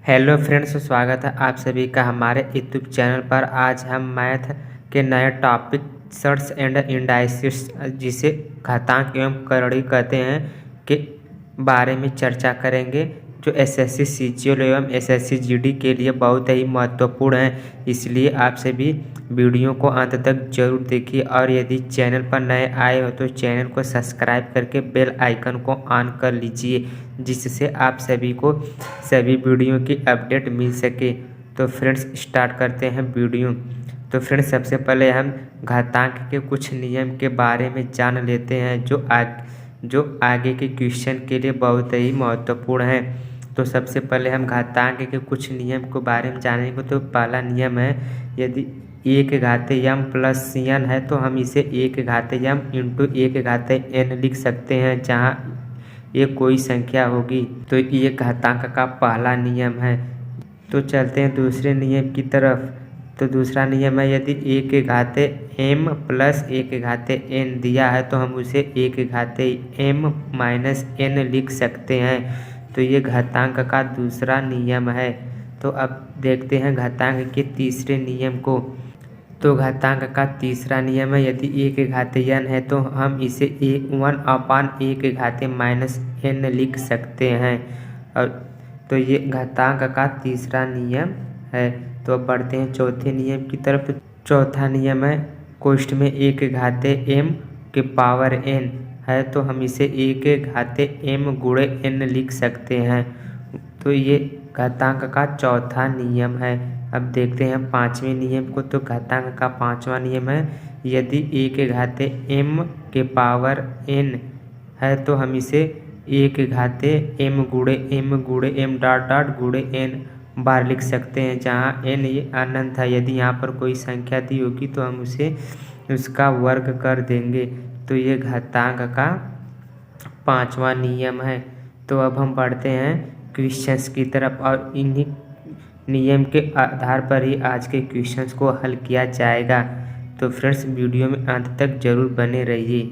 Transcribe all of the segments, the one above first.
Hello friends, स्वागत है आप सभी का हमारे यूट्यूब चैनल पर। आज हम मैथ के नए टॉपिक सर्ट्स एंड इंडाइसिस, जिसे घातांक एवं करड़ी कहते हैं, के बारे में चर्चा करेंगे, जो एसएससी सीजीएल एवं एसएससी जीडी के लिए बहुत ही महत्वपूर्ण है। इसलिए आप सभी वीडियो को अंत तक जरूर देखिए, और यदि चैनल पर नए आए हो तो चैनल को सब्सक्राइब करके बेल आइकन को ऑन कर लीजिए, जिससे आप सभी को सभी वीडियो की अपडेट मिल सके। तो फ्रेंड्स, स्टार्ट करते हैं वीडियो। तो फ्रेंड्स, सबसे पहले हम घातांक के कुछ नियम के बारे में जान लेते हैं, जो आगे के क्वेश्चन के लिए बहुत ही महत्वपूर्ण है। तो सबसे पहले हम घातांक के कुछ नियम के बारे में जानेंगे। तो पहला नियम है, यदि एक घाते m प्लस n है तो हम इसे एक घाते m इंटू एक घाते n लिख सकते हैं, जहां ये कोई संख्या होगी। तो ये घातांक का पहला नियम है। तो चलते हैं दूसरे नियम की तरफ। तो दूसरा नियम है, यदि एक घाते m प्लस एक घाते n दिया है तो हम उसे एक घाते m माइनस n लिख सकते हैं। तो ये घातांक का दूसरा नियम है। तो अब देखते हैं घातांक के तीसरे नियम को। तो घातांक का तीसरा नियम है, यदि एक घाते n है तो हम इसे 1/1 घाते माइनस n लिख सकते हैं। और तो ये घातांक का तीसरा नियम है। तो अब बढ़ते हैं चौथे नियम की तरफ। तो चौथा नियम है, कोष्ठ में एक घाते m के पावर n है तो हम इसे एक घाते m गुणे n लिख सकते हैं। तो ये घातांक का चौथा नियम है। अब देखते हैं पांचवें नियम को। तो घातांक का पांचवा नियम है, यदि एक घाते m के पावर n है तो हम इसे एक घाते m गुणे m डॉट डॉट गुणे n बार लिख सकते हैं, जहां n ये अनंत है। यदि यहाँ पर कोई संख्या दी होगी तो हम उसका वर्ग कर देंगे। तो ये घातांक का पांचवा नियम है। तो अब हम बढ़ते हैं क्वेश्चंस की तरफ, और इन्हीं नियम के आधार पर ही आज के क्वेश्चंस को हल किया जाएगा। तो फ्रेंड्स, वीडियो में अंत तक जरूर बने रहिए।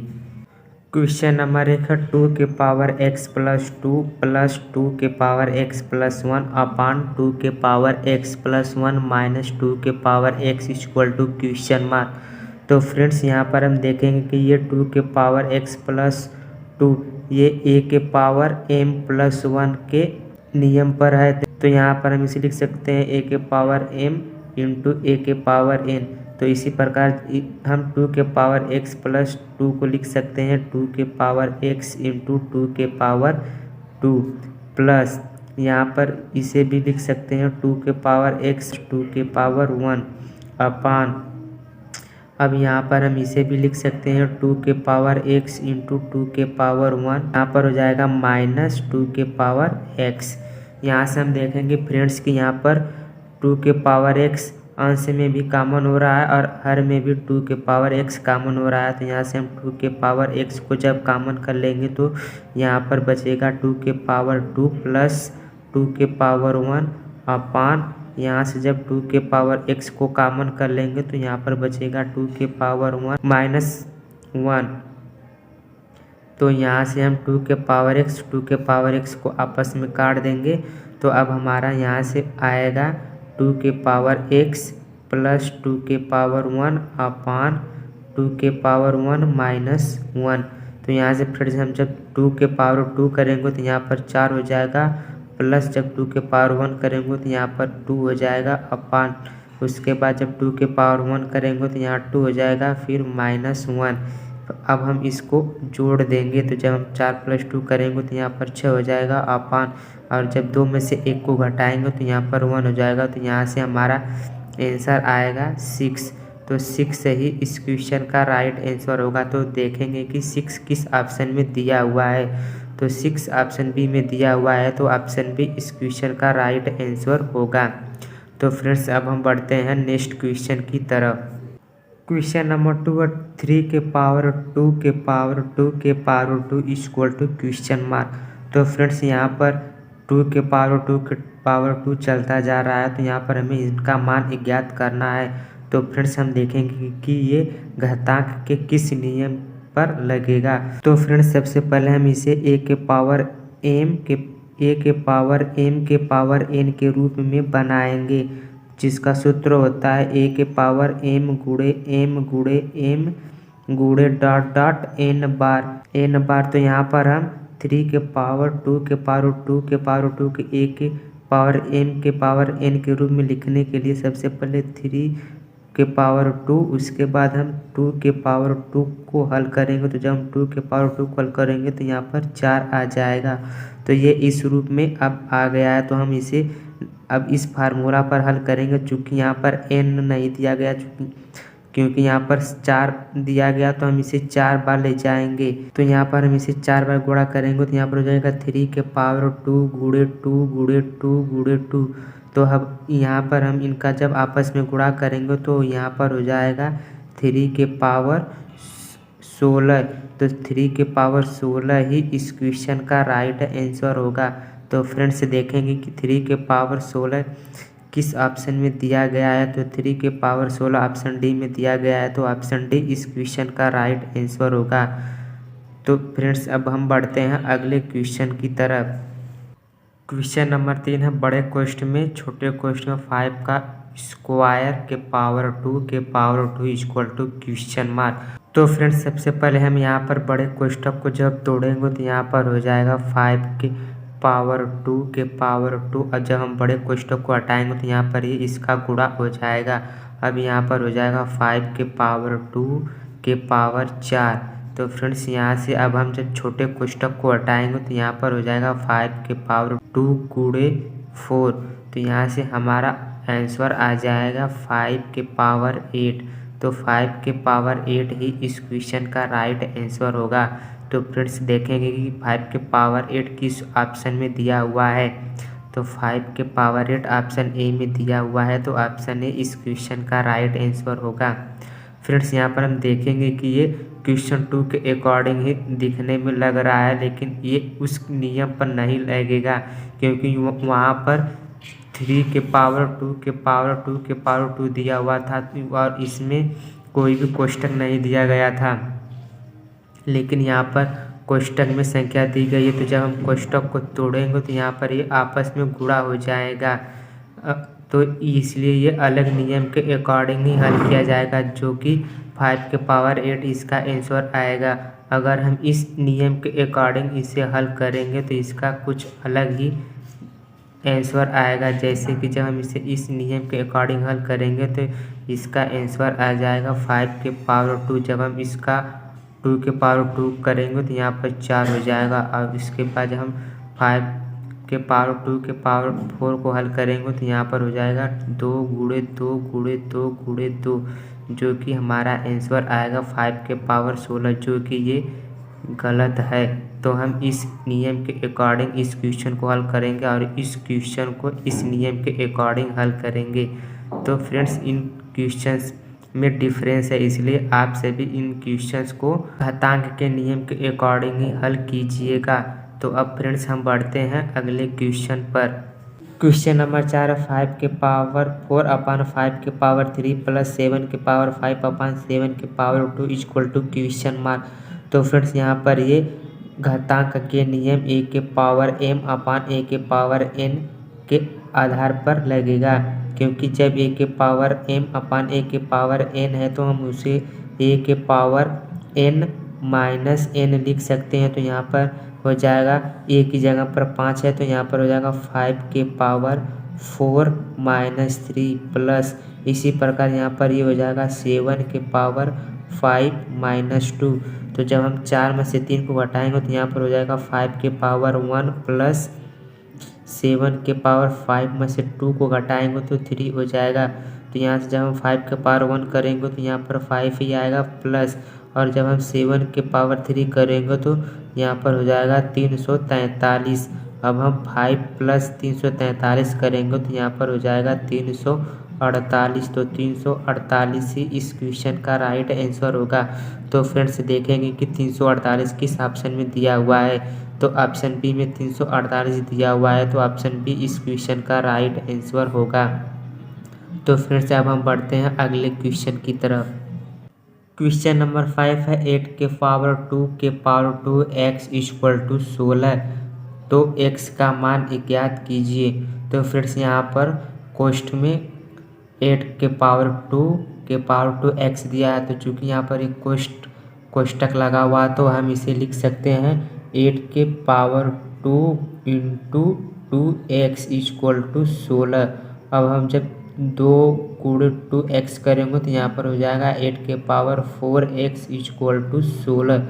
क्वेश्चन नंबर 1 है, 2 के पावर x प्लस 2 के पावर x प्लस 1 अपान 2 के पावर x प्लस 1 माइनस 2 के power x equal to question mark. तो फ्रेंड्स, यहाँ पर हम देखेंगे कि ये 2 के पावर x प्लस 2 ये a के पावर m प्लस 1 के नियम पर है। तो यहाँ पर हम इसे लिख सकते हैं a के पावर m इंटू a के पावर n। तो इसी प्रकार हम 2 के पावर x प्लस 2 को लिख सकते हैं 2 के पावर x इंटू 2 के पावर 2 प्लस यहाँ पर इसे भी लिख सकते हैं 2 के पावर x 2 के पावर 1 अपान। अब यहाँ पर हम इसे भी लिख सकते हैं 2 के पावर x इंटू 2 के पावर 1, यहाँ पर हो जाएगा माइनस 2 के पावर x। यहाँ से हम देखेंगे फ्रेंड्स कि यहाँ पर 2 के पावर x अंश में भी कॉमन हो रहा है और हर में भी 2 के पावर x कॉमन हो रहा है। तो यहाँ से हम 2 के पावर x को जब कॉमन कर लेंगे तो यहाँ पर बचेगा 2 के पावर 2 प्लस 2 के पावर 1 अपान, यहाँ से जब 2 के पावर x को कॉमन कर लेंगे तो यहाँ पर बचेगा 2 के पावर 1 माइनस 1। तो यहाँ से हम 2 के पावर x को आपस में काट देंगे। तो अब हमारा यहाँ से आएगा 2 के पावर x प्लस 2 के पावर 1 अपान 2 के पावर 1 माइनस 1। तो यहाँ से फिर से हम जब 2 के पावर 2 करेंगे तो यहाँ पर 4 हो जाएगा, प्लस जब 2 के पावर 1 करेंगे तो यहाँ पर 2 हो जाएगा अपान। उसके बाद जब 2 के पावर 1 करेंगे तो यहाँ 2 हो जाएगा, फिर माइनस 1। तो अब हम इसको जोड़ देंगे। तो जब हम 4 प्लस 2 करेंगे तो यहाँ पर 6 हो जाएगा अपान, और जब 2 में से 1 को घटाएंगे तो यहाँ पर 1 हो जाएगा। तो यहाँ से हमारा आंसर आएगा 6। तो 6 ही इस क्वेश्चन का राइट आंसर होगा। तो देखेंगे कि 6 किस ऑप्शन में दिया हुआ है। तो 6 ऑप्शन बी में दिया हुआ है, तो ऑप्शन बी इस क्वेश्चन का राइट आंसर होगा। तो फ्रेंड्स, अब हम बढ़ते हैं नेक्स्ट क्वेश्चन की तरफ। क्वेश्चन नंबर 2 है, 3 के पावर 2 के पावर 2 के power 2 equal to question mark. तो फ्रेंड्स, यहाँ पर 2 के पावर 2 चलता जा रहा है, तो यहाँ पर हमें इनका मान ज्ञात करना है। तो फ्रेंड्स, हम देखेंगे कि ये घातांक के किस नियम पर लगेगा। तो फ्रेंड्स, सबसे पहले हम इसे a के पावर m के ए के पावर m के पावर n के रूप में बनाएंगे, जिसका सूत्र होता है a के पावर m गुणे m गुणे डॉट डॉट n बार। तो यहाँ पर हम 3 के पावर 2 के पावर 2 के पावर 2 के a के पावर m के पावर n के रूप में लिखने के लिए सबसे पहले 3 के पावर 2, उसके बाद हम 2 के पावर 2 को हल करेंगे। तो जब हम 2 के पावर 2 को हल करेंगे तो यहाँ पर 4 आ जाएगा। तो ये इस रूप में अब आ गया है। तो हम इसे अब इस फार्मूला पर हल करेंगे। चूँकि यहाँ पर n नहीं दिया गया, क्योंकि यहाँ पर 4 दिया गया, तो हम इसे 4 बार ले जाएंगे। तो यहाँ पर हम इसे 4 बार गुणा करेंगे तो यहाँ पर हो जाएगा 3 के पावर 2 गुणे 2 गुणे 2 गुणे 2। तो अब यहाँ पर हम इनका जब आपस में गुणा करेंगे तो यहाँ पर हो जाएगा 3 के पावर 16। तो 3 के पावर 16 ही इस क्वेश्चन का राइट आंसर होगा। तो फ्रेंड्स देखेंगे कि 3 के पावर 16 किस ऑप्शन में दिया गया है। तो 3 के पावर 16 ऑप्शन डी में दिया गया है। तो ऑप्शन डी इस क्वेश्चन का राइट आंसर होगा। तो फ्रेंड्स अब हम बढ़ते हैं अगले क्वेश्चन की तरफ। क्वेश्चन नंबर 3 है बड़े क्वेश्चन में छोटे क्वेश्चन में 5 का स्क्वायर के पावर 2 के power 2 equal to question mark. तो फ्रेंड्स सबसे पहले हम यहाँ पर बड़े क्वेश्चन को जब तोड़ेंगे तो यहाँ पर हो जाएगा 5 के पावर 2 के पावर 2, और जब हम बड़े क्वेश्चन को हटाएंगे तो यहाँ पर ये इसका गुणा हो जाएगा। अब यहाँ पर हो जाएगा 5 के पावर 2 के पावर 4। तो फ्रेंड्स यहाँ से अब हम जब छोटे क्वेश्चन को हटाएंगे तो यहाँ पर हो जाएगा 5 के पावर 2 गुणे 4। तो यहाँ से हमारा आंसर आ जाएगा 5 के पावर 8। तो 5 के पावर 8 ही इस क्वेश्चन का राइट आंसर होगा। तो फ्रेंड्स देखेंगे कि 5 के पावर 8 किस ऑप्शन में दिया हुआ है। तो 5 के पावर 8 ऑप्शन ए में दिया हुआ है। तो ऑप्शन ए इस क्वेश्चन का राइट आंसर होगा। फ्रेंड्स यहाँ पर हम देखेंगे कि ये क्वेश्चन 2 के अकॉर्डिंग ही दिखने में लग रहा है, लेकिन ये उस नियम पर नहीं लगेगा, क्योंकि वहाँ पर 3 के पावर 2 के पावर 2 के पावर 2 दिया हुआ था और इसमें कोई भी क्वेश्चन नहीं दिया गया था। लेकिन यहाँ पर क्वेश्चन में संख्या दी गई है। तो जब हम क्वेश्चन को तोड़ेंगे तो यहाँ पर ये आपस में गुणा हो जाएगा। तो इसलिए ये अलग नियम के अकॉर्डिंग ही हल किया जाएगा, जो कि 5 के पावर 8 इसका आंसर आएगा। अगर हम इस नियम के अकॉर्डिंग इसे हल करेंगे तो इसका कुछ अलग ही आंसर आएगा। जैसे कि जब हम इसे इस नियम के अकॉर्डिंग हल करेंगे तो इसका आंसर आ जाएगा 5 के पावर 2। जब हम इसका 2 के पावर 2 करेंगे तो यहाँ पर 4 हो जाएगा, और इसके बाद हम 5 के पावर 2 के पावर 4 को हल करेंगे तो यहाँ पर हो जाएगा 2 गुणे 2 गुणे 2 गुणे 2, जो कि हमारा आंसर आएगा 5 के पावर 16, जो कि ये गलत है। तो हम इस नियम के अकॉर्डिंग इस क्वेश्चन को हल करेंगे और इस क्वेश्चन को इस नियम के अकॉर्डिंग हल करेंगे। तो फ्रेंड्स इन क्वेश्चंस में डिफरेंस है, इसलिए आप सभी इन क्वेश्चंस को घातांक के नियम के अकॉर्डिंग ही हल कीजिएगा। तो अब फ्रेंड्स हम बढ़ते हैं अगले क्वेश्चन पर। क्वेश्चन नंबर 4 है 5 के पावर 4 अपॉन 5 के पावर 3 प्लस 7 के पावर 5 अपॉन 7 के power 2 equal to question mark. तो फ्रेंड्स यहाँ पर ये घातांक के नियम ए के पावर m अपॉन ए के पावर n के आधार पर लगेगा, क्योंकि जब ए के पावर m अपॉन ए के पावर n है तो हम उसे ए के पावर n माइनस n लिख सकते हैं। तो यहाँ पर हो जाएगा ए की जगह पर 5 है तो यहाँ पर हो जाएगा 5 के पावर 4 माइनस 3 प्लस, इसी प्रकार यहाँ पर ये हो जाएगा 7 के पावर 5 माइनस 2। तो जब हम 4 में से 3 को घटाएंगे तो यहाँ पर हो जाएगा 5 के पावर 1 प्लस 7 के पावर 5 में से 2 को घटाएंगे तो 3 हो जाएगा। तो यहाँ से जब हम 5 के पावर 1 करेंगे तो यहाँ पर 5 ही आएगा प्लस, और जब हम 7 के पावर 3 करेंगे तो यहाँ पर हो जाएगा 343। अब हम 5 प्लस 343 करेंगे तो यहाँ पर हो जाएगा 348। तो 348 ही इस क्वेश्चन का राइट आंसर होगा। तो फ्रेंड्स देखेंगे कि 348 किस ऑप्शन में दिया हुआ है। तो ऑप्शन बी में 348 दिया हुआ है। तो ऑप्शन बी इस क्वेश्चन का राइट आंसर होगा। तो फ्रेंड्स अब हम बढ़ते हैं अगले क्वेश्चन की तरफ। क्वेश्चन नंबर 5 है 8 के पावर 2 के पावर 2 x इक्वल टू 16 तो x का मान ज्ञात कीजिए। तो फ्रेंड्स यहाँ पर कोष्ठ में 8 के पावर 2 x दिया है, तो चूँकि यहाँ पर एक कोष्ठक लगा हुआ तो हम इसे लिख सकते हैं 8 के power 2 into 2x equal to 16। अब हम जब 2 गुणे 2x करेंगे तो यहाँ पर हो जाएगा 8 के पावर 4x इक्वल टू 16।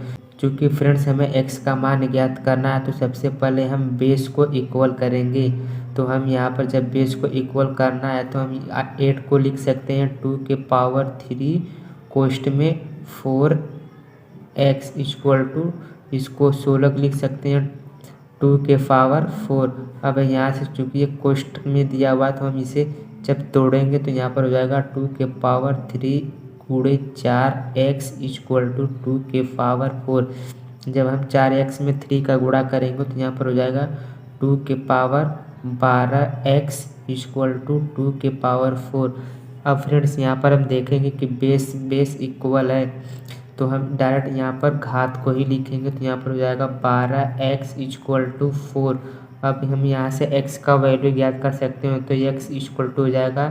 चूँकि फ्रेंड्स हमें x का मान ज्ञात करना है तो सबसे पहले हम बेस को इक्वल करेंगे। तो हम यहाँ पर जब बेस को इक्वल करना है तो हम 8 को लिख सकते हैं 2 के पावर 3 कोष्ठ में 4x इक्वल टू, इसको 16 लिख सकते हैं 2 के पावर 4। अब यहाँ से चूँकि ये कोष्ठ में दिया हुआ तो हम इसे जब तोड़ेंगे तो यहाँ पर हो जाएगा 2 के पावर 3 गुणे 4x इक्वल टू 2 के पावर 4। जब हम 4x में 3 का गुणा करेंगे तो यहाँ पर हो जाएगा 2 के पावर 12x इक्वल टू 2 के पावर 4। अब फ्रेंड्स यहाँ पर हम देखेंगे कि बेस इक्वल है तो हम डायरेक्ट यहाँ पर घात को ही लिखेंगे। तो यहाँ पर हो जाएगा 12x इक्वल टू 4। अब हम यहाँ से x का वैल्यू ज्ञात कर सकते हैं, तो x इक्वल टू हो जाएगा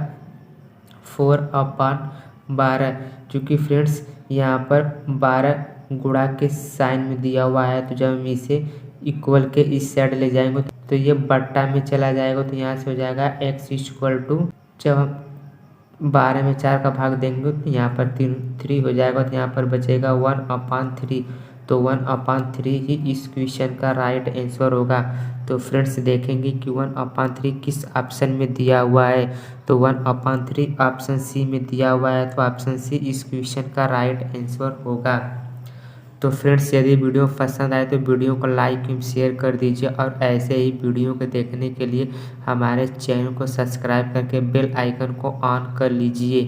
4/12। चूँकि फ्रेंड्स यहाँ पर 12 गुणा के साइन में दिया हुआ है, तो जब हम इसे इक्वल के इस साइड ले जाएंगे तो ये बट्टा में चला जाएगा। तो यहाँ से हो जाएगा x इक्वल टू, जब हम 12 में 4 का भाग देंगे तो यहाँ पर 3 हो जाएगा, तो यहाँ पर बचेगा 1/3। तो 1/3 ही इस क्वेश्चन का राइट आंसर होगा। तो फ्रेंड्स देखेंगे कि 1/3 किस ऑप्शन में दिया हुआ है। तो 1/3 ऑप्शन सी में दिया हुआ है, तो ऑप्शन सी इस क्वेश्चन का राइट आंसर होगा। तो फ्रेंड्स यदि वीडियो पसंद आए तो वीडियो को लाइक एवं शेयर कर दीजिए, और ऐसे ही वीडियो को देखने के लिए हमारे चैनल को सब्सक्राइब करके बेल आइकन को ऑन कर लीजिए।